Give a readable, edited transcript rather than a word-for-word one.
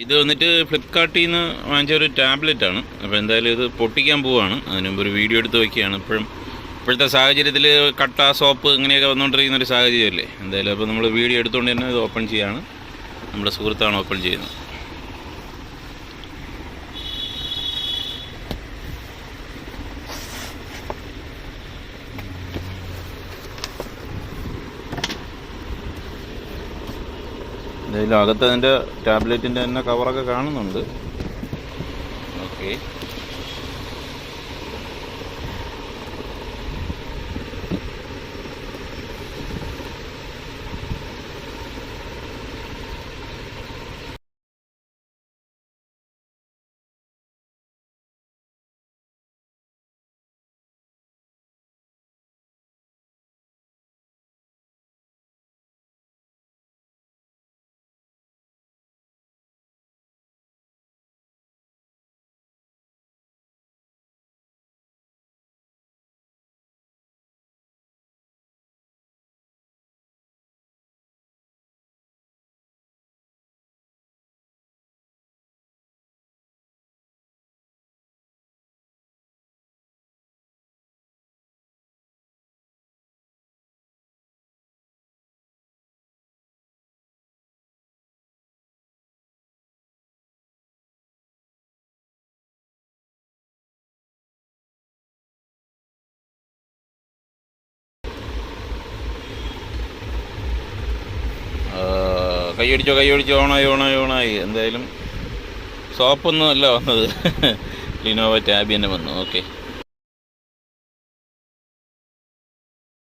ഇത് വന്നിട്ട് ഫ്ലിപ്കാർട്ടിൽ നിന്ന് വാങ്ങിച്ച ഒരു ടാബ്ലറ്റാണ്. അപ്പോൾ എന്തായാലും ഇത് പൊട്ടിക്കാൻ പോവുകയാണ്. അതിന് മുമ്പ് ഒരു വീഡിയോ എടുത്ത് വയ്ക്കുകയാണ്. ഇപ്പോഴത്തെ സാഹചര്യത്തിൽ കട്ട സോപ്പ് ഇങ്ങനെയൊക്കെ വന്നുകൊണ്ടിരിക്കുന്ന ഒരു സാഹചര്യമല്ലേ. എന്തായാലും അപ്പോൾ നമ്മൾ വീഡിയോ എടുത്തുകൊണ്ട് തന്നെ ഇത് ഓപ്പൺ ചെയ്യുകയാണ്. നമ്മുടെ സുഹൃത്താണ് ഓപ്പൺ ചെയ്യുന്നത്. എന്തായാലും അകത്ത് അതിൻ്റെ ടാബ്ലറ്റിൻ്റെ തന്നെ കവറൊക്കെ കാണുന്നുണ്ട്. ഓക്കെ, കൈയടിച്ചോ, ഓണായി. എന്തായാലും സോപ്പൊന്നും അല്ല വന്നത്, ലിനോവോ ടാബ് തന്നെ വന്നു. ഓക്കെ.